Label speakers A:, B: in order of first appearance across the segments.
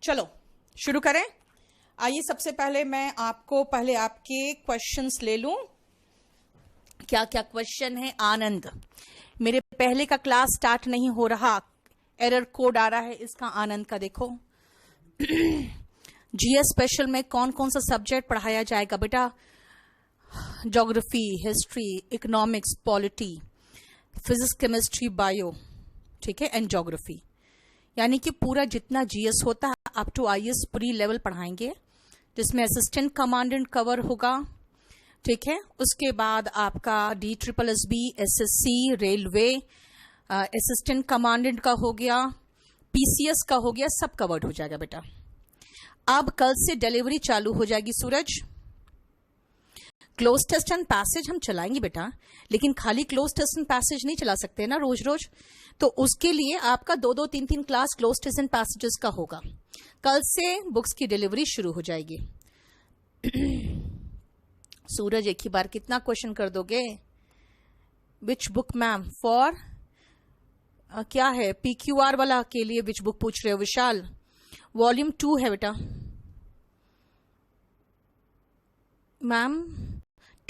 A: चलो शुरू करें। आइए, सबसे पहले मैं आपको पहले आपके क्वेश्चंस ले लूं। क्या क्या क्वेश्चन है? आनंद, मेरे पहले का क्लास स्टार्ट नहीं हो रहा, एरर कोड आ रहा है इसका। आनंद का देखो। जीएस स्पेशल में कौन कौन सा सब्जेक्ट पढ़ाया जाएगा बेटा? Geography, history, economics, polity, physics, chemistry, bio, ठीक है, एंड ज्योग्राफी। यानी कि पूरा जितना जीएस होता है up to IAS pre level पढ़ाएंगे, जिसमें असिस्टेंट कमांडेंट कवर होगा, ठीक है। उसके बाद आपका DSSB, SSC, railway, assistant commandant का हो गया, पीसीएस का हो गया, सब कवर्ड हो जाएगा बेटा। अब कल से डिलीवरी चालू हो जाएगी सूरज। क्लोज टेस्ट एंड पैसेज हम चलाएंगे बेटा, लेकिन खाली क्लोज टेस्ट एंड पैसेज नहीं चला सकते ना रोज रोज, तो उसके लिए आपका 2-2, 3-3 class close test and passages का होगा। कल से बुक्स की डिलीवरी शुरू हो जाएगी। सूरज एक ही बार कितना क्वेश्चन कर दोगे? Which book ma'am? फॉर क्या है? PQR वाला के लिए विच बुक पूछ रहे हो? विशाल, वॉल्यूम 2 है बेटा। मैम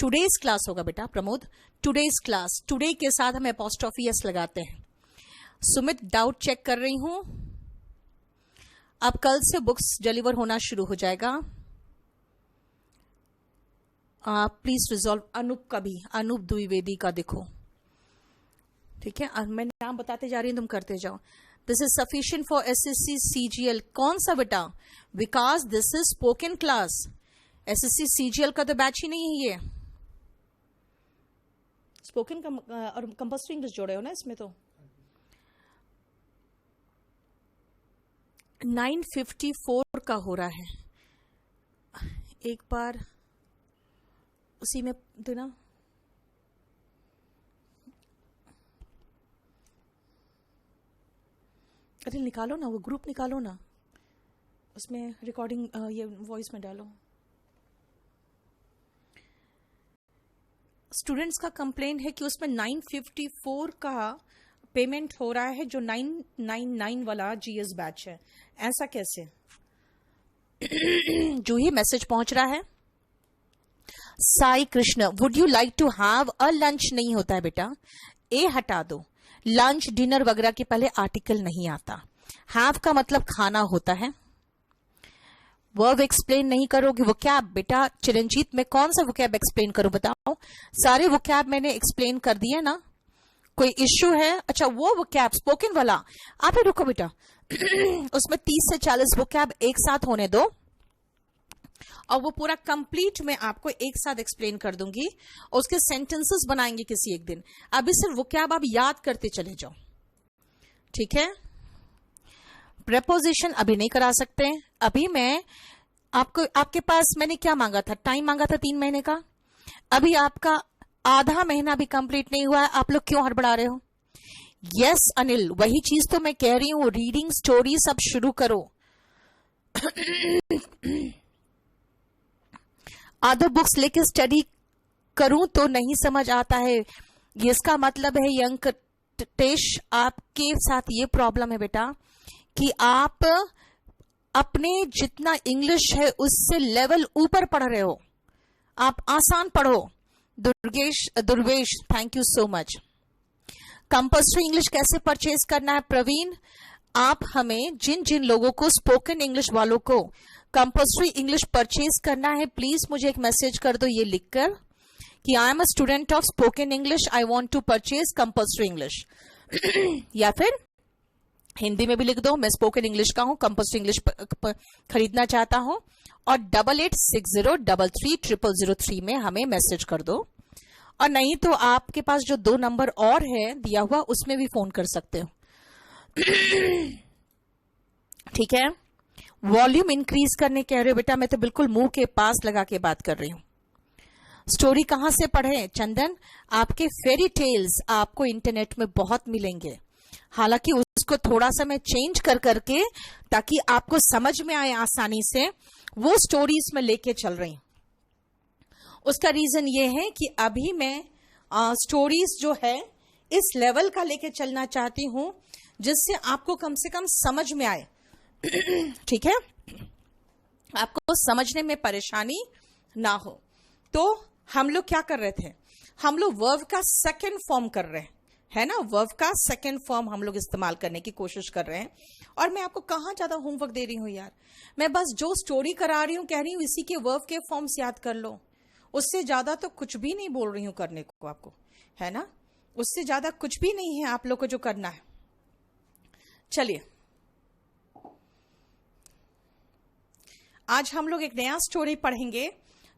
A: टुडेज क्लास होगा बेटा। प्रमोद, टुडेज क्लास, टुडे के साथ हम अपॉस्ट्रोफी एस लगाते हैं। सुमित, डाउट चेक कर रही हूं। अब कल से बुक्स डिलीवर होना शुरू हो जाएगा। Please resolve. अनूप का भी, अनूप द्विवेदी का देखो, ठीक है। मैं नाम बताते जा रही हूं, तुम करते जाओ। This is sufficient for SSC CGL। कौन सा बेटा? Vikas, this is spoken class. SSC CGL का तो बैच ही नहीं है ये। स्पोकन का और कंपल्सरी इंग्लिश जोड़े हो ना इसमें। तो 954 का हो रहा है। एक बार उसी में देना। अरे निकालो ना, वो ग्रुप निकालो ना, उसमें रिकॉर्डिंग ये वॉइस में डालो। स्टूडेंट्स का कंप्लेंट है कि उसमें 954 का पेमेंट हो रहा है, जो 999 वाला जीएस बैच है। ऐसा कैसे? जो ही मैसेज पहुंच रहा है। Sai Krishna, would you like to have a lunch? नहीं होता है बेटा, ए हटा दो। लंच डिनर वगैरह के पहले आर्टिकल नहीं आता। हैव का मतलब खाना होता है। वर्ब एक्सप्लेन नहीं करोगे। वोकैब बेटा, चिरंजीत में कौन सा वोकैब एक्सप्लेन करूं बताओ? सारे वोकैब मैंने एक्सप्लेन कर दिया ना। कोई इश्यू है? अच्छा, वो वोकैब स्पोकन वाला, आप ही रुको बेटा। उसमें 30 से 40 वोकैब एक साथ होने दो, और वो पूरा कंप्लीट मैं आपको एक साथ एक्सप्लेन कर दूंगी। उसके सेंटेंसेस बनाएंगे किसी एक दिन। अभी सिर्फ वोकैब आप याद करते चले जाओ, ठीक है। प्रेपोजिशन अभी नहीं करा सकते। अभी मैं आपको, आपके पास मैंने क्या मांगा था? टाइम मांगा था 3 महीने का। अभी आपका आधा महीना भी कंप्लीट नहीं हुआ है, आप लोग क्यों हड़बड़ा रहे हो? यस अनिल, वही चीज तो मैं कह रही हूं। रीडिंग स्टोरी सब शुरू करो। अदर बुक्स लेके स्टडी करूं तो नहीं समझ आता है। इसका मतलब है यंकटेश, आपके साथ ये प्रॉब्लम है बेटा कि आप अपने जितना इंग्लिश है उससे लेवल ऊपर पढ़ रहे हो। आप आसान पढ़ो। Durvesh, thank you so much. Compulsory English कैसे परचेज करना है? प्रवीण, आप हमें जिन जिन लोगों को, स्पोकन इंग्लिश वालों को कंपल्सरी इंग्लिश परचेज करना है, प्लीज मुझे एक मैसेज कर दो ये लिखकर कि I am a student of spoken English, I want to purchase compulsory English. या फिर हिंदी में भी लिख दो, मैं स्पोकन इंग्लिश का हूं, कंपल्सरी इंग्लिश खरीदना चाहता हूं, और 8860330003 में हमें मैसेज कर दो। और नहीं तो आपके पास जो 2 नंबर और है दिया हुआ, उसमें भी फोन कर सकते हो, ठीक है। वॉल्यूम इंक्रीज करने कह रहे हो बेटा, मैं तो बिल्कुल मुंह के पास लगा के बात कर रही हूं। स्टोरी कहां से पढ़े? चंदन, आपके फेरी टेल्स आपको इंटरनेट में बहुत मिलेंगे। हालांकि उसको थोड़ा सा मैं चेंज कर करके, ताकि आपको समझ में आए आसानी से, वो स्टोरीज में लेके चल रही हूं। उसका रीजन ये है कि अभी मैं स्टोरीज जो है इस लेवल का लेके चलना चाहती हूं, जिससे आपको कम से कम समझ में आए। ठीक है, आपको समझने में परेशानी ना हो। तो हम लोग क्या कर रहे थे, हम लोग वर्ब का सेकंड फॉर्म कर रहे हैं, है ना, वर्ब का सेकंड फॉर्म हम लोग इस्तेमाल करने की कोशिश कर रहे हैं। और मैं आपको कहाँ ज्यादा होमवर्क दे रही हूँ यार, मैं बस जो स्टोरी करा रही हूँ कह रही हूँ इसी के वर्ब के फॉर्म्स याद कर लो, उससे ज्यादा तो कुछ भी नहीं बोल रही हूँ करने को आपको, है ना, उससे ज्यादा कुछ भी नहीं है आप लोग को जो करना है। चलिए आज हम लोग एक नया स्टोरी पढ़ेंगे,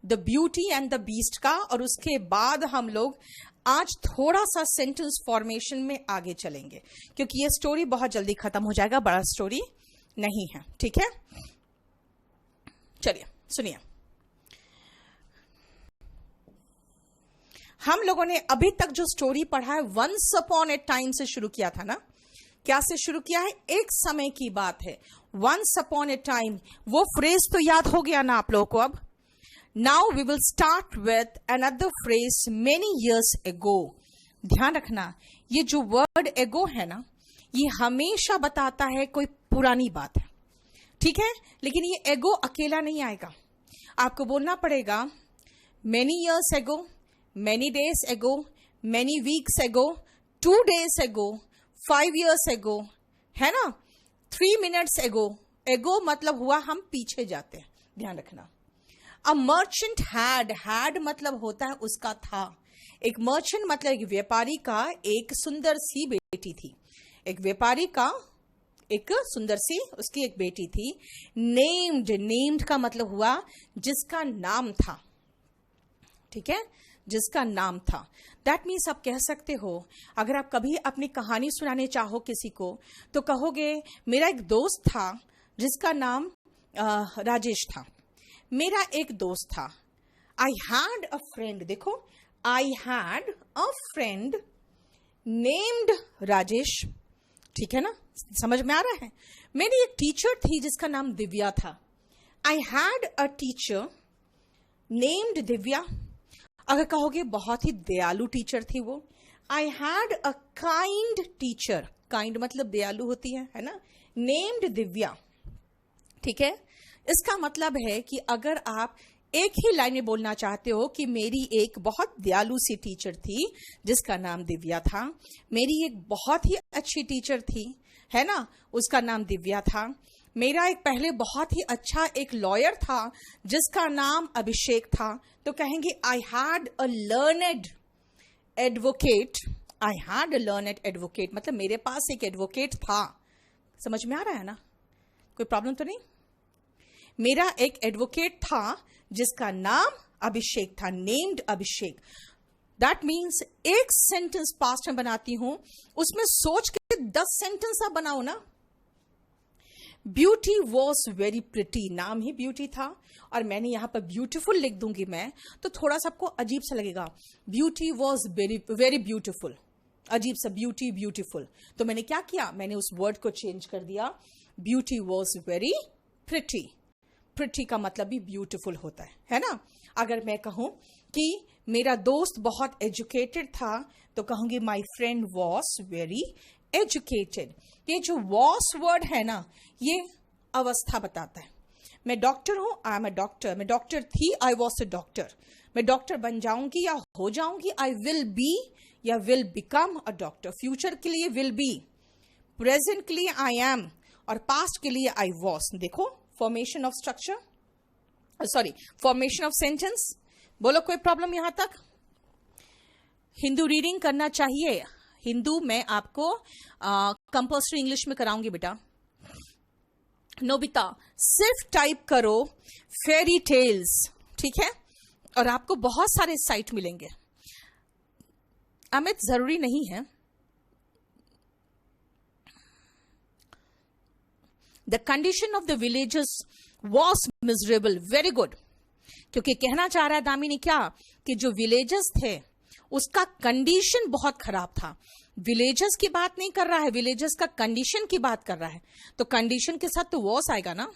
A: the beauty and the beast का, और उसके बाद हम लोग आज थोड़ा सा सेंटेंस फॉर्मेशन में आगे चलेंगे, क्योंकि ये स्टोरी बहुत जल्दी खत्म हो जाएगा, बड़ा स्टोरी नहीं है, ठीक है। चलिए सुनिए, हम लोगों ने अभी तक जो स्टोरी पढ़ा है वंस अपॉन ए टाइम से शुरू किया था ना, क्या से शुरू किया है, एक समय की बात है, वंस अपॉन ए टाइम, वो फ्रेज तो याद हो गया ना आप लोगों को। अब now we will start with another phrase, many years ago. ध्यान रखना, ये जो वर्ड एगो है ना, ये हमेशा बताता है कोई पुरानी बात है, ठीक है, लेकिन ये एगो अकेला नहीं आएगा, आपको बोलना पड़ेगा मेनी इयर्स एगो, many days ago, many weeks ago, 2 days ago, 5 years ago, है ना, 3 minutes ago। ago मतलब हुआ हम पीछे जाते हैं, ध्यान रखना। A merchant had मतलब होता है उसका था, एक merchant मतलब एक व्यापारी का एक सुंदर सी बेटी थी, एक व्यापारी का एक सुंदर सी उसकी एक बेटी थी। named का मतलब हुआ जिसका नाम था, ठीक है, जिसका नाम था। दैट मीन्स आप कह सकते हो, अगर आप कभी अपनी कहानी सुनाने चाहो किसी को तो कहोगे मेरा एक दोस्त था जिसका नाम राजेश था, मेरा एक दोस्त था। आई हैड अ फ्रेंड, देखो I had a friend named Rajesh, ठीक है ना, समझ में आ रहा है। मेरी एक टीचर थी जिसका नाम दिव्या था। I had a teacher named Divya. अगर कहोगे बहुत ही दयालु टीचर थी वो, I had a kind teacher, kind मतलब दयालु होती है ना, नेम्ड दिव्या, ठीक है। इसका मतलब है कि अगर आप एक ही लाइन में बोलना चाहते हो कि मेरी एक बहुत दयालु सी टीचर थी जिसका नाम दिव्या था, मेरी एक बहुत ही अच्छी टीचर थी, है ना, उसका नाम दिव्या था, मेरा एक पहले बहुत ही अच्छा एक लॉयर था जिसका नाम अभिषेक था, तो कहेंगे I had a learned advocate, I had a learned advocate मतलब मेरे पास एक एडवोकेट था। समझ में आ रहा है ना, कोई प्रॉब्लम तो नहीं। मेरा एक एडवोकेट था जिसका नाम अभिषेक था, नेम्ड अभिषेक। दैट मीन्स एक सेंटेंस पास्ट में बनाती हूं, उसमें सोच के 10 सेंटेंस आप बनाओ ना। ब्यूटी वॉज वेरी प्रिटी, नाम ही ब्यूटी था, और मैंने यहां पर ब्यूटीफुल लिख दूंगी मैं, तो थोड़ा सा आपको अजीब सा लगेगा। Beauty was very very beautiful, अजीब सा, ब्यूटी ब्यूटीफुल, तो मैंने क्या किया, मैंने उस वर्ड को चेंज कर दिया, beauty was very pretty. Pretty का मतलब भी ब्यूटीफुल होता है ना। अगर मैं कहूं कि मेरा दोस्त बहुत एजुकेटेड था, तो कहूंगी my friend was very educated. ये जो वॉस वर्ड है ना, ये अवस्था बताता है। मैं डॉक्टर हूं, आई एम अ डॉक्टर, मैं डॉक्टर थी, आई वॉज अ डॉक्टर, मैं डॉक्टर बन जाऊंगी या हो जाऊंगी, आई विल बी या will become a doctor. Future के लिए विल बी, प्रेजेंट के लिए आई एम, और पास्ट के लिए आई वॉज। देखो formation of structure, sorry formation of sentence. बोलो कोई प्रॉब्लम यहां तक? हिंदू रीडिंग करना चाहिए, हिंदू मैं आपको कंपल्सरी इंग्लिश में कराऊंगी बेटा। नोबिता सिर्फ टाइप करो फेरी टेल्स, ठीक है, और आपको बहुत सारे साइट मिलेंगे। अमित जरूरी नहीं है। The condition of the villages was miserable, very good, क्योंकि कहना चाह रहा है दामिनी क्या, कि जो विलेजेस थे उसका कंडीशन बहुत खराब था। विलेजेस की बात नहीं कर रहा है, विलेजेस का कंडीशन की बात कर रहा है, तो कंडीशन के साथ तो वॉस आएगा ना।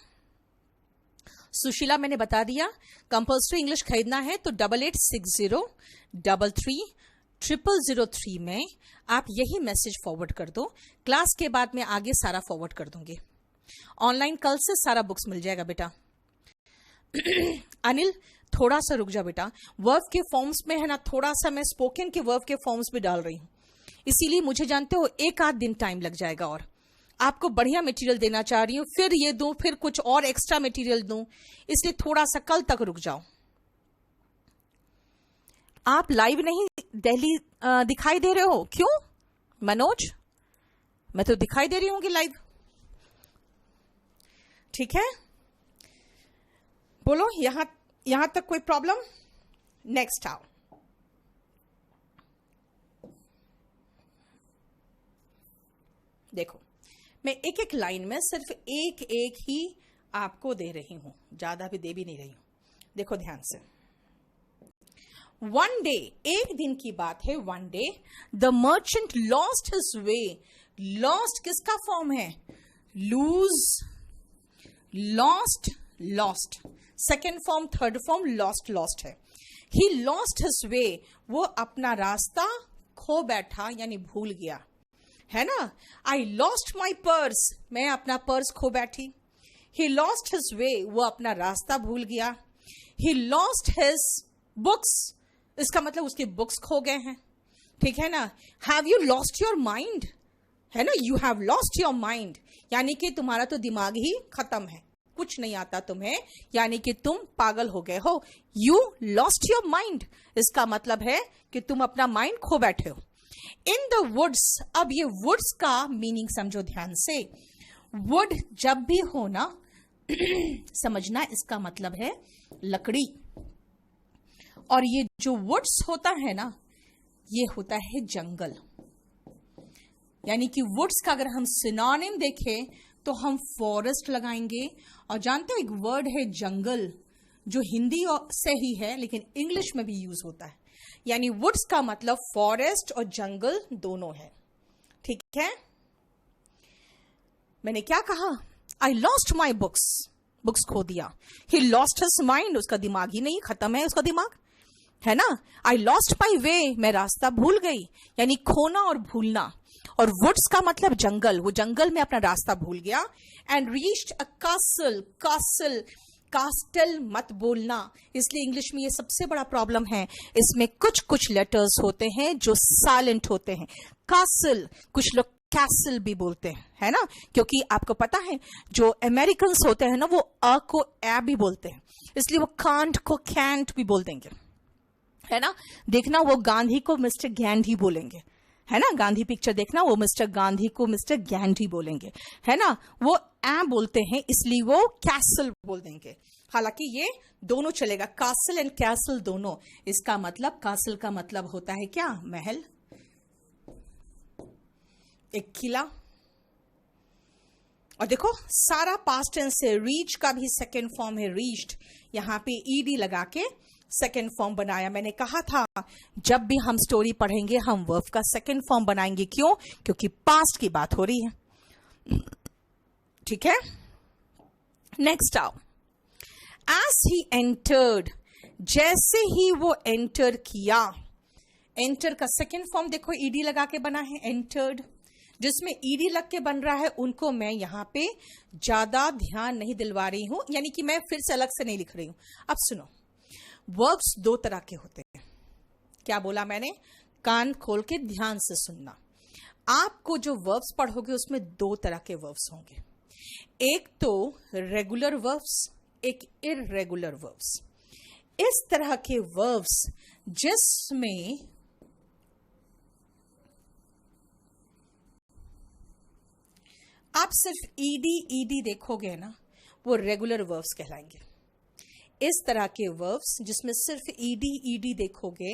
A: सुशीला मैंने बता दिया, कंपल्सरी इंग्लिश खरीदना है तो 8860333003 में आप यही मैसेज फॉरवर्ड कर दो। क्लास के बाद में आगे सारा फॉरवर्ड कर दूंगी, ऑनलाइन कल से सारा बुक्स मिल जाएगा बेटा। अनिल थोड़ा सा रुक जा बेटा, वर्ब के फॉर्म्स में है ना, थोड़ा सा मैं स्पोकन के वर्ब के फॉर्म्स भी डाल रही हूँ, इसीलिए मुझे जानते हो एक आध दिन टाइम लग जाएगा, और आपको बढ़िया मटेरियल देना चाह रही हूँ, फिर ये दूं, फिर कुछ और एक्स्ट्रा मटेरियल दूं, इसलिए थोड़ा सा कल तक रुक जाओ। आप लाइव नहीं दिल्ली दिखाई दे रहे हो, क्यों मनोज? मैं तो दिखाई दे रही हूँ कि लाइव। ठीक है, बोलो यहां तक कोई प्रॉब्लम? नेक्स्ट आओ। देखो मैं एक एक लाइन में सिर्फ एक एक ही आपको दे रही हूं, ज्यादा भी दे भी नहीं रही हूं। देखो ध्यान से। वन डे, एक दिन की बात है। One day the merchant lost his way. Lost किसका फॉर्म है? Lose, lost, lost. Second form, third form lost, lost है। ही लॉस्ट हिज वे, वो अपना रास्ता खो बैठा यानी भूल गया, है ना। आई लॉस्ट माई पर्स, मैं अपना पर्स खो बैठी। ही लॉस्ट हिज वे, वो अपना रास्ता भूल गया। ही लॉस्ट हिज बुक्स, इसका मतलब उसके बुक्स खो गए हैं, ठीक है ना। Have you lost your mind, है ना, you have lost your mind, यानी कि तुम्हारा तो दिमाग ही खत्म है, कुछ नहीं आता तुम्हें, यानी कि तुम पागल हो गए हो। यू लॉस्ट योर माइंड, इसका मतलब है कि तुम अपना माइंड खो बैठे हो। इन द वुड्स, अब ये वुड्स का मीनिंग समझो ध्यान से। वुड जब भी हो ना समझना, इसका मतलब है लकड़ी, और ये जो वुड्स होता है ना, ये होता है जंगल। यानी कि वुड्स का अगर हम सिनोनिम देखें तो हम फॉरेस्ट लगाएंगे, और जानते हो एक वर्ड है जंगल, जो हिंदी से ही है लेकिन इंग्लिश में भी यूज होता है। यानी वुड्स का मतलब फॉरेस्ट और जंगल दोनों है, ठीक है। मैंने क्या कहा? I lost my books, books खो दिया। ही लॉस्ट हिज माइंड, उसका दिमाग ही नहीं, खत्म है उसका दिमाग, है ना। आई लॉस्ट माई वे, मैं रास्ता भूल गई, यानी खोना और भूलना। और वुड्स का मतलब जंगल, वो जंगल में अपना रास्ता भूल गया। And reached a castle, castle, कास्टल मत बोलना, इसलिए इंग्लिश में ये सबसे बड़ा प्रॉब्लम है, इसमें कुछ कुछ लेटर्स होते हैं जो साइलेंट होते हैं। कासल, कुछ लोग कैसल भी बोलते हैं, है ना, क्योंकि आपको पता है जो अमेरिकन्स होते हैं ना, वो अ को ए भी बोलते हैं, इसलिए वो कांट को कैंट भी बोल देंगे, है ना। देखना वो गांधी को मिस्टर गांधी बोलेंगे, है ना। गांधी पिक्चर देखना, वो मिस्टर गांधी को मिस्टर गांधी बोलेंगे, है ना। वो ए बोलते हैं इसलिए वो कैसल बोल देंगे। हालांकि ये दोनों चलेगा, कासल एंड कैसल दोनों। इसका मतलब, कासल का मतलब होता है क्या? महल, एक किला। और देखो सारा पास्ट टेंस है। रीच का भी सेकेंड फॉर्म है रीच्ड, यहां पे ईडी लगा के सेकेंड फॉर्म बनाया। मैंने कहा था जब भी हम स्टोरी पढ़ेंगे हम वर्ब का सेकेंड फॉर्म बनाएंगे, क्यों? क्योंकि पास्ट की बात हो रही है, ठीक है। नेक्स्ट आओ। एज ही एंटर्ड, जैसे ही वो एंटर किया। एंटर का सेकेंड फॉर्म देखो ईडी लगा के बना है, एंटर्ड। जिसमें ईडी लग के बन रहा है उनको मैं यहां पे ज्यादा ध्यान नहीं दिलवा रही हूं, यानी कि मैं फिर से अलग से नहीं लिख रही हूं। अब सुनो, वर्ब्स दो तरह के होते हैं। क्या बोला मैंने? कान खोल के ध्यान से सुनना। आपको जो वर्ब्स पढ़ोगे उसमें दो तरह के वर्ब्स होंगे, एक तो रेगुलर वर्ब्स, एक इररेगुलर वर्ब्स। इस तरह के वर्ब्स जिसमें आप सिर्फ ईडी ईडी देखोगे ना, वो रेगुलर वर्ब्स कहलाएंगे। इस तरह के वर्ब्स जिसमें सिर्फ ईडी ईडी देखोगे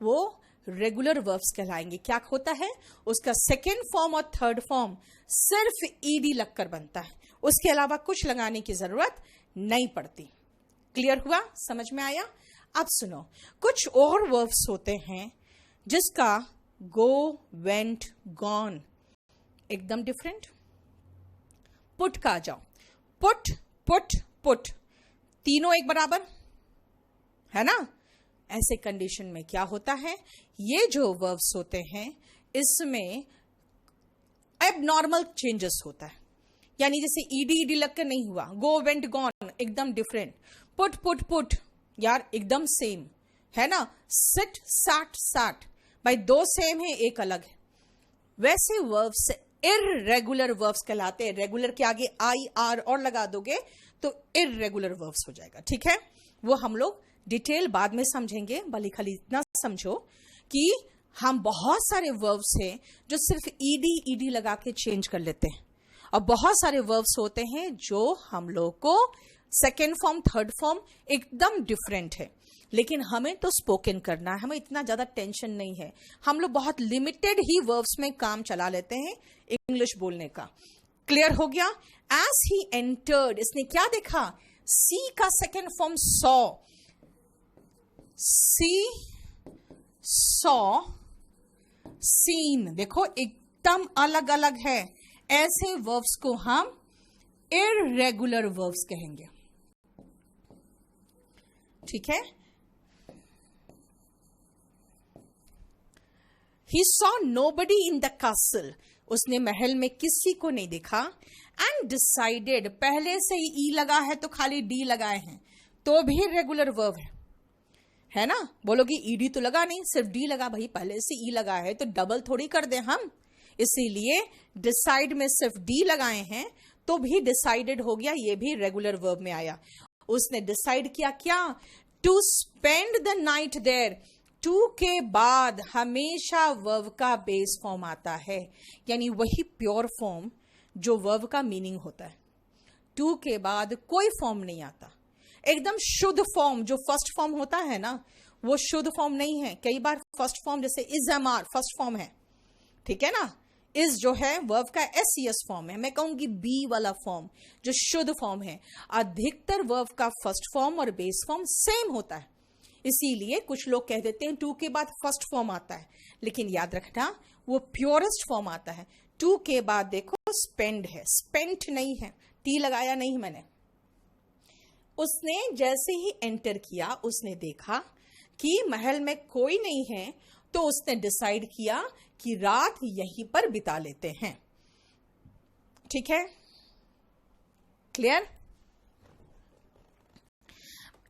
A: वो रेगुलर वर्ब्स कहलाएंगे। क्या होता है? उसका सेकेंड फॉर्म और थर्ड फॉर्म सिर्फ ईडी लगकर बनता है, उसके अलावा कुछ लगाने की जरूरत नहीं पड़ती। क्लियर हुआ? समझ में आया? अब सुनो, कुछ और वर्ब्स होते हैं जिसका गो, वेंट, गॉन एकदम डिफरेंट। पुट का आ जाओ, पुट, पुट, पुट, तीनों एक बराबर, है ना। ऐसे कंडीशन में क्या होता है, ये जो वर्ब्स होते हैं इसमें एबनॉर्मल चेंजेस होता है। यानी जैसे ईडी ईडी लग कर नहीं हुआ, गो वेंट गॉन एकदम डिफरेंट, पुट पुट पुट यार एकदम सेम है ना, सिट सैट सैट भाई दो सेम है एक अलग है। वैसे वर्ब्स इररेगुलर वर्ब्स कहलाते हैं। रेगुलर के आगे आई आर और लगा दोगे तो इररेगुलर वर्ब्स हो जाएगा, ठीक है। वो हम लोग डिटेल बाद में समझेंगे, भले खाली इतना समझो कि हम बहुत सारे वर्ब्स हैं जो सिर्फ ईडी ईडी लगा के चेंज कर लेते हैं, और बहुत सारे वर्ब्स होते हैं जो हम लोग को सेकेंड फॉर्म थर्ड फॉर्म एकदम डिफरेंट है। लेकिन हमें तो स्पोकन करना है, हमें इतना ज्यादा टेंशन नहीं है, हम लोग बहुत लिमिटेड ही वर्ब्स में काम चला लेते हैं इंग्लिश बोलने का। क्लियर हो गया। एज ही एंटर्ड, इसने क्या देखा, सी का सेकेंड फॉर्म सॉ, सी सॉ सीन, देखो एकदम अलग अलग है। ऐसे वर्ब्स को हम इररेगुलर वर्ब्स कहेंगे, ठीक है। He saw nobody in the castle, उसने महल में किसी को नहीं देखा। And decided, पहले से ही ई लगा है तो खाली डी लगाए हैं तो भी रेगुलर वर्ब है ना। बोलोगी ईडी तो लगा नहीं, सिर्फ डी लगा, भाई पहले से ई लगा है तो डबल थोड़ी कर दे हम, इसीलिए डिसाइड में सिर्फ डी लगाए हैं तो भी डिसाइडेड हो गया, ये भी रेगुलर वर्ब में आया। उसने डिसाइड किया क्या, to spend the night there. To के बाद हमेशा वर्ब का बेस फॉर्म आता है, यानी वही प्योर फॉर्म जो वर्ब का मीनिंग होता है। टू के बाद कोई फॉर्म नहीं आता, एकदम शुद्ध फॉर्म जो फर्स्ट फॉर्म होता है ना, वो शुद्ध फॉर्म नहीं है। कई बार फर्स्ट फॉर्म जैसे is am are first form है, ठीक है ना। इज जो है वर्ब का एस सी एस फॉर्म है, मैं कहूंगी बी वाला फॉर्म जो शुद्ध फॉर्म है। अधिकतर वर्ब का फर्स्ट फॉर्म और बेस फॉर्म सेम होता है, इसीलिए कुछ लोग कह देते हैं टू के बाद फर्स्ट फॉर्म आता है, लेकिन याद रखना वो प्योरेस्ट फॉर्म आता है। टू के बाद देखो स्पेंड है, स्पेंट नहीं है, टी लगाया नहीं मैंने। उसने जैसे ही एंटर किया उसने देखा कि महल में कोई नहीं है, तो उसने डिसाइड किया कि रात यहीं पर बिता लेते हैं, ठीक है। क्लियर।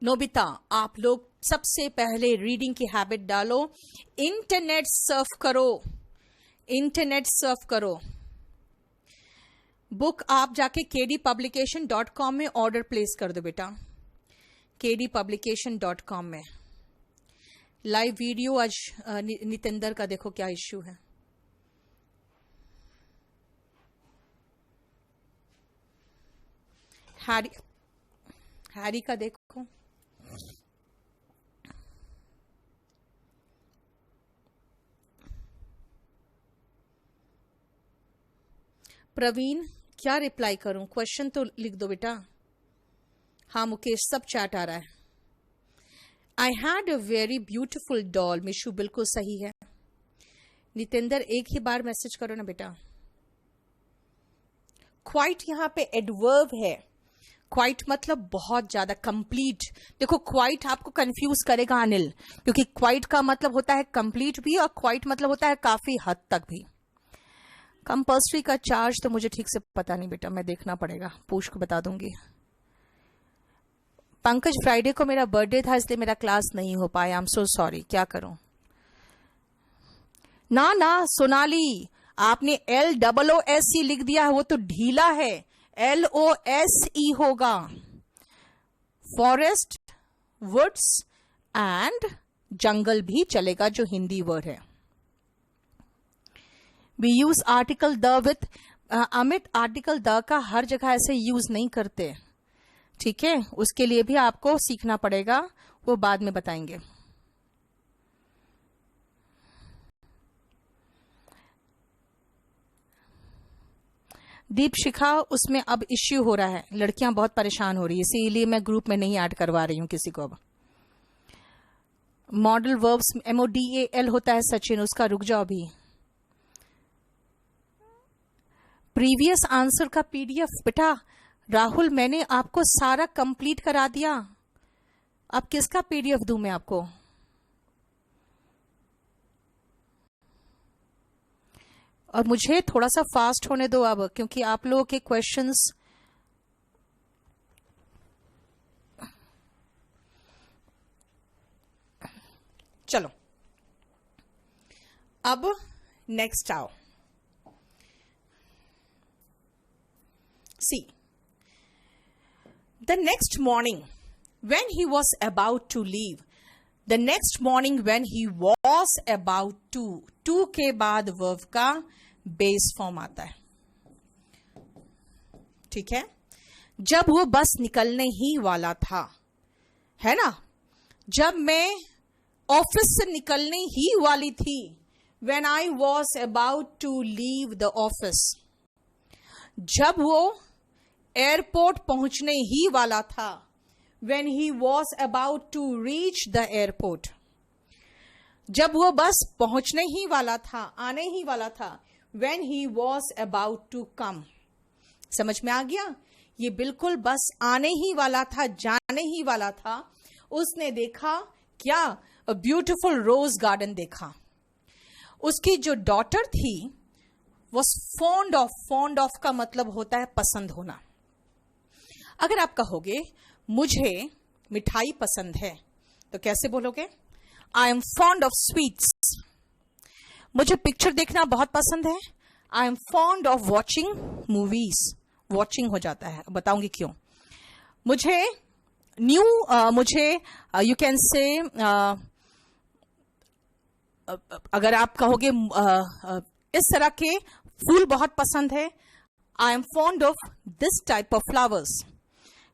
A: नोबिता, आप लोग सबसे पहले रीडिंग की हैबिट डालो, इंटरनेट सर्फ करो, इंटरनेट सर्फ करो। बुक आप जाके kdpublication.com में ऑर्डर प्लेस कर दो बेटा, kdpublication.com में। लाइव वीडियो आज नितेंद्र का देखो क्या इश्यू है। हैरी का देखो। प्रवीण, क्या रिप्लाई करूं, क्वेश्चन तो लिख दो बेटा। हाँ मुकेश, सब चैट आ रहा है। I had a very beautiful doll, Mishu बिल्कुल सही है। नितेंद्र एक ही बार मैसेज करो ना बेटा। क्वाइट यहां पे एडवर्ब है, क्वाइट मतलब बहुत ज्यादा, कंप्लीट। देखो क्वाइट आपको कंफ्यूज करेगा अनिल, क्योंकि क्वाइट का मतलब होता है कंप्लीट भी, और क्वाइट मतलब होता है काफी हद तक भी। कंपल्सरी का चार्ज तो मुझे ठीक से पता नहीं बेटा, मैं देखना पड़ेगा, पूछ के बता दूंगी। पंकज, फ्राइडे को मेरा बर्थडे था इसलिए मेरा क्लास नहीं हो पाया, आई एम सो सॉरी, क्या करूं। ना ना सोनाली, आपने LOOSE लिख दिया है, वो तो ढीला है, LOSE होगा। फॉरेस्ट, वुड्स एंड जंगल भी चलेगा जो हिंदी वर्ड है। We use article the with, अमित आर्टिकल द का हर जगह ऐसे यूज नहीं करते, ठीक है, उसके लिए भी आपको सीखना पड़ेगा, वो बाद में बताएंगे। दीप शिखा, उसमें अब इश्यू हो रहा है, लड़कियां बहुत परेशान हो रही है, इसीलिए मैं ग्रुप में नहीं ऐड करवा रही हूं किसी को। अब मॉडल वर्ब्स MODAL होता है सचिन, उसका रुक जाओ भी। प्रीवियस आंसर का PDF बेटा राहुल मैंने आपको सारा कंप्लीट करा दिया, अब किसका PDF दूं मैं आपको। और मुझे थोड़ा सा फास्ट होने दो अब, क्योंकि आप लोगों के क्वेश्चंस चलो अब नेक्स्ट आओ। See the next morning when he was about to leave, the next morning when he was about to के बाद वर्ब का बेस फॉर्म आता है, ठीक है। जब वो बस निकलने ही वाला था, है ना, जब मैं ऑफिस से निकलने ही वाली थी, when I was about to leave the office, जब वो एयरपोर्ट पहुंचने ही वाला था, when he was about to reach the airport, जब वो बस पहुंचने ही वाला था, आने ही वाला था, when he was about to come। समझ में आ गया? ये बिल्कुल बस आने ही वाला था, जाने ही वाला था। उसने देखा क्या? अ ब्यूटिफुल रोज गार्डन देखा। उसकी जो डॉटर थी was fond of, fond of का मतलब होता है पसंद होना। अगर आप कहोगे मुझे मिठाई पसंद है, तो कैसे बोलोगे? आई एम फॉन्ड ऑफ स्वीट्स। मुझे पिक्चर देखना बहुत पसंद है, I am fond of watching movies. Watching हो जाता है, बताऊंगी क्यों। मुझे मुझे यू कैन से, अगर आप कहोगे इस तरह के फूल बहुत पसंद है, I am fond of this type of flowers,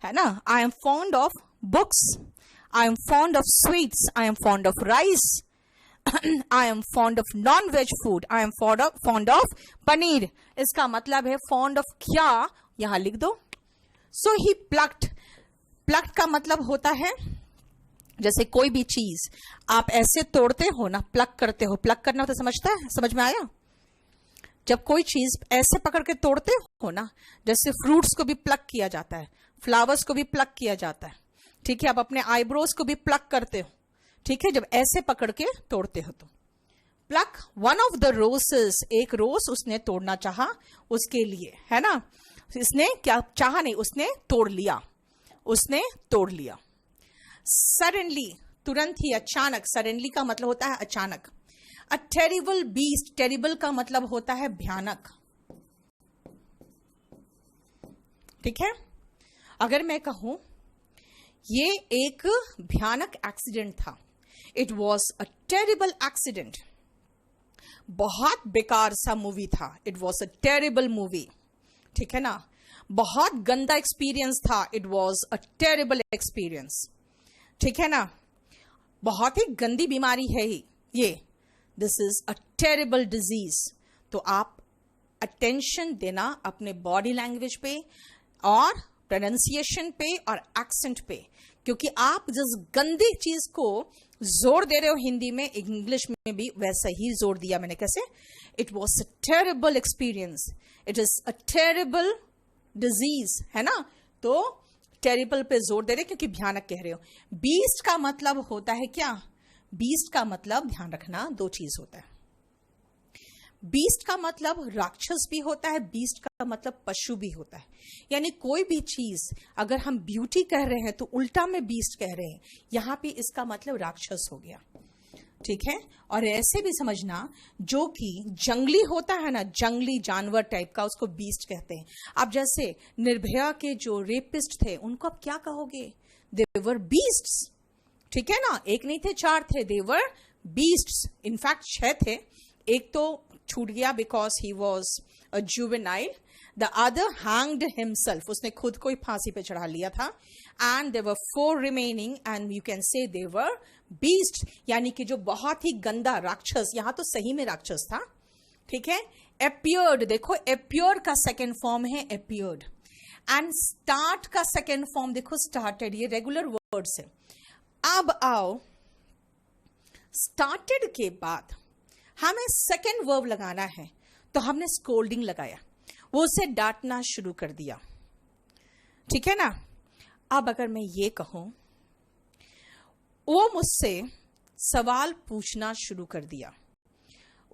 A: है ना। I am fond of books, I am fond of sweets, I am fond of rice, I am fond of non veg food, I am fond of paneer. इसका मतलब है fond of क्या, यहां लिख दो। सो ही plucked. Plucked का मतलब होता है जैसे कोई भी चीज आप ऐसे तोड़ते हो ना, प्लक करते हो। प्लक करना तो समझता है, समझ में आया? जब कोई चीज ऐसे पकड़ के तोड़ते हो ना, जैसे फ्रूट्स को भी प्लक किया जाता है, फ्लावर्स को भी प्लक किया जाता है, ठीक है। आप अपने आईब्रोज को भी प्लक करते हो, ठीक है, जब ऐसे पकड़ के तोड़ते हो तो। Pluck one of the roses, एक रोज उसने तोड़ना चाहा उसके लिए, है ना। इसने क्या चाहा? नहीं, उसने तोड़ लिया, उसने तोड़ लिया। सडनली, तुरंत ही, अचानक। सडनली का मतलब होता है अचानक। अ टेरिबल बीस्ट, टेरिबल का मतलब होता है भयानक, ठीक है। अगर मैं कहूं ये एक भयानक एक्सीडेंट था, it was a terrible accident, बहुत बेकार सा मूवी था, it was a terrible movie, ठीक है ना। बहुत गंदा एक्सपीरियंस था, it was a terrible experience, ठीक है ना। बहुत ही गंदी बीमारी है ये, this is a terrible disease. तो आप अटेंशन देना अपने बॉडी लैंग्वेज पे और प्रोनाउंसिएशन पे और एक्सेंट पे, क्योंकि आप जिस गंदी चीज को जोर दे रहे हो हिंदी में, इंग्लिश में भी वैसा ही जोर दिया मैंने। कैसे? It was a terrible experience, it is a terrible disease, है ना। तो टेरिबल पे जोर दे रहे क्योंकि भयानक कह रहे हो। बीस्ट का मतलब होता है क्या? बीस्ट का मतलब, ध्यान रखना, दो चीज होता है। बीस्ट का मतलब राक्षस भी होता है, बीस्ट का मतलब पशु भी होता है। यानी कोई भी चीज अगर हम ब्यूटी कह रहे हैं तो उल्टा में बीस्ट कह रहे हैं, यहां पे इसका मतलब राक्षस हो गया, ठीक है। और ऐसे भी समझना, जो कि जंगली होता है ना, जंगली जानवर टाइप का, उसको बीस्ट कहते हैं। आप जैसे निर्भया के जो रेपिस्ट थे, उनको आप क्या कहोगे? दे वर बीस्ट्स, ठीक है ना। एक नहीं थे, चार थे, दे वर बीस्ट्स। इनफैक्ट 6 थे, एक तो छूट गया because he was a juvenile, the other hanged himself, उसने खुद को ही फांसी पे चढ़ा लिया था। And there were 4 remaining and you can say they were beast, यानी कि जो बहुत ही गंदा राक्षस, यहां तो सही में राक्षस था, ठीक है। एपियर्ड, देखो एपियर का सेकेंड फॉर्म है एपियर्ड, एंड स्टार्ट का सेकेंड फॉर्म देखो स्टार्टेड, ये रेगुलर वर्ड्स है। अब आओ, स्टार्टेड के बाद हमें सेकेंड वर्ब लगाना है, तो हमने स्कोल्डिंग लगाया, वो उसे डांटना शुरू कर दिया, ठीक है ना। अब अगर मैं ये कहूं, वो मुझसे सवाल पूछना शुरू कर दिया,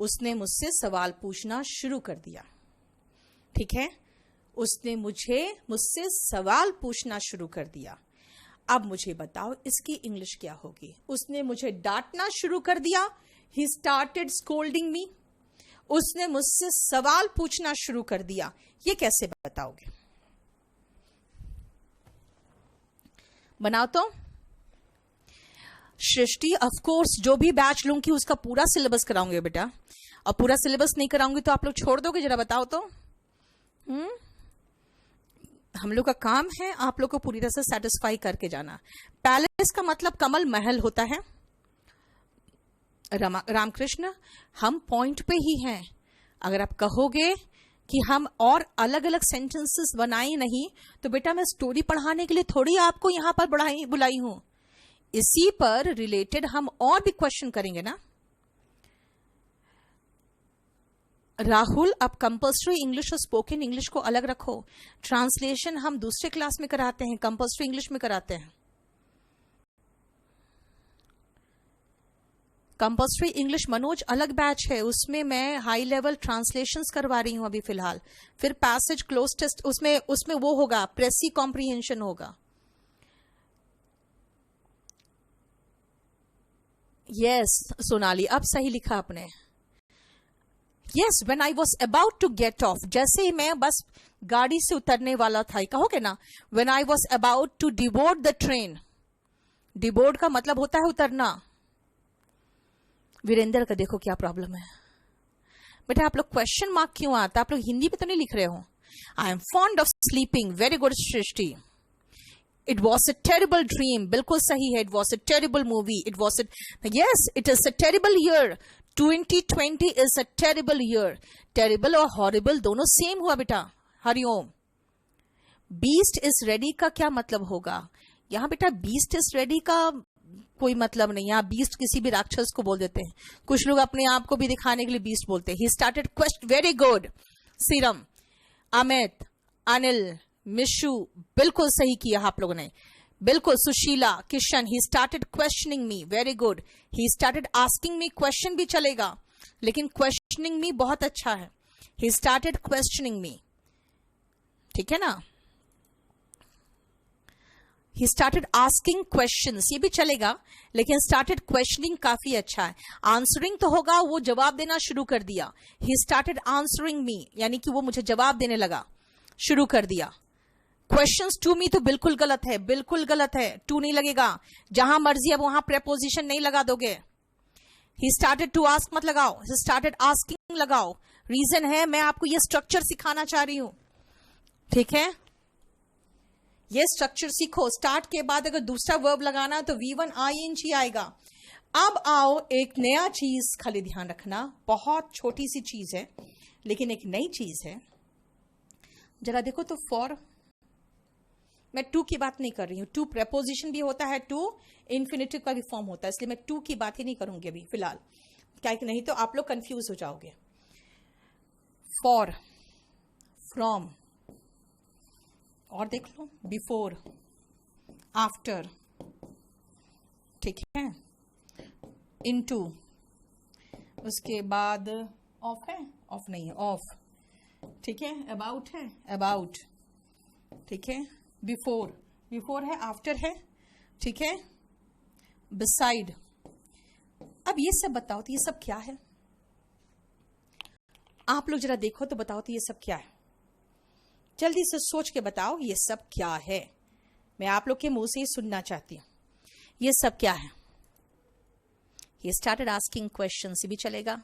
A: उसने मुझसे सवाल पूछना शुरू कर दिया। ठीक है, उसने मुझसे सवाल पूछना शुरू कर दिया। अब मुझे बताओ इसकी इंग्लिश क्या होगी? उसने मुझे डांटना शुरू कर दिया, ही स्टार्टेड स्कोल्डिंग मी। उसने मुझसे सवाल पूछना शुरू कर दिया, ये कैसे बताओगे? बनाओ तो। सृष्टि, ऑफ कोर्स जो भी बैच लूंगी उसका पूरा सिलेबस कराऊंगी बेटा, और पूरा सिलेबस नहीं कराऊंगी तो आप लोग छोड़ दोगे? जरा बताओ तो। हम लोग का काम है आप लोग को पूरी तरह से सेटिस्फाई करके जाना। पैलेस का मतलब कमल महल होता है। रामकृष्ण, हम पॉइंट पे ही हैं। अगर आप कहोगे कि हम और अलग अलग सेंटेंसेस बनाए नहीं, तो बेटा मैं स्टोरी पढ़ाने के लिए थोड़ी आपको यहां पर बुलाई हूं। इसी पर रिलेटेड हम और भी क्वेश्चन करेंगे ना। राहुल, अब कंपल्सरी इंग्लिश और स्पोकन इंग्लिश को अलग रखो। ट्रांसलेशन हम दूसरे क्लास में कराते हैं, कंपल्सरी इंग्लिश में कराते हैं। कंपल्सरी इंग्लिश मनोज अलग बैच है, उसमें मैं हाई लेवल ट्रांसलेशंस करवा रही हूं अभी फिलहाल। फिर पैसेज क्लोज टेस्ट उसमें वो होगा, प्रेसी कॉम्प्रिहेंशन होगा। यस सोनाली, अब सही लिखा आपने। Yes, when I was about to get off, जैसे ही मैं बस गाड़ी से उतरने वाला था, कहोगे ना, when I was about to deboard the train. Deboard का मतलब होता है उतरना। वीरेंद्र का देखो क्या प्रॉब्लम है बेटा, आप लोग क्वेश्चन मार्क क्यों आता? आप लोग हिंदी में तो नहीं लिख रहे हो। आई am fond of sleeping, very good Srishti. It was a terrible dream, बिल्कुल सही है। It was a terrible movie, it was yes, it is a terrible year. 2020 is a terrible year. Terrible और हॉरिबल दोनों same हुआ बेटा। Hariom. Beast is ready का क्या मतलब होगा? यहां बेटा बीस्ट इज रेडी का कोई मतलब नहीं। यहां बीस्ट किसी भी राक्षस को बोल देते हैं। कुछ लोग अपने आप को भी दिखाने के लिए बीस्ट बोलते हैं। He started question, very good serum, Amit, Anil, Mishu, बिल्कुल सही किया आप लोगों ने, बिल्कुल। Sushila, Kishan, he started questioning me, very good. He started asking me, question भी चलेगा लेकिन क्वेश्चनिंग मी बहुत अच्छा है। ही स्टार्टेड क्वेश्चनिंग मी, ठीक है ना। ही स्टार्टेड आस्किंग क्वेश्चंस, ये भी चलेगा लेकिन स्टार्टेड क्वेश्चनिंग काफी अच्छा है। आंसरिंग तो होगा, वो जवाब देना शुरू कर दिया। ही स्टार्टेड आंसरिंग मी, यानी कि वो मुझे जवाब देने लगा, शुरू कर दिया। क्वेश्चंस टू मी तो बिल्कुल गलत है, बिल्कुल गलत है। टू नहीं लगेगा, जहां मर्जी अब वहां प्रेपोजिशन नहीं लगा दोगे। ही स्टार्टेड टू आस्क मत लगाओ, ही स्टार्टेड आस्किंग लगाओ। रीजन है मैं आपको ये स्ट्रक्चर सिखाना चाह रही हूं, ठीक है। ये स्ट्रक्चर सीखो। स्टार्ट के बाद अगर दूसरा वर्ब लगाना तो V1 ING आएगा। अब आओ एक नया चीज, खाली ध्यान रखना, बहुत छोटी सी चीज है लेकिन एक नई चीज है। जरा देखो तो फॉर, मैं टू की बात नहीं कर रही हूं। टू प्रेपोजिशन भी होता है, टू इन्फिनिटिव का भी फॉर्म होता है, इसलिए मैं टू की बात ही नहीं करूंगी अभी फिलहाल, क्या कि नहीं तो आप लोग कंफ्यूज हो जाओगे। फॉर, फ्रॉम, और देख लो बिफोर, आफ्टर, ठीक है, इनटू, उसके बाद ऑफ है, ऑफ नहीं है, ऑफ, ठीक है, अबाउट है, अबाउट, ठीक है, बिफोर, बिफोर है, आफ्टर है, ठीक है, बिसाइड। अब ये सब बताओ तो ये सब क्या है? आप लोग जरा देखो तो बताओ तो ये सब क्या है? जल्दी से सोच के बताओ ये सब क्या है। मैं आप लोग के मुंह से ही सुनना चाहती हूं, ये सब क्या है? ये स्टार्टेड आस्किंग क्वेश्चन भी चलेगा।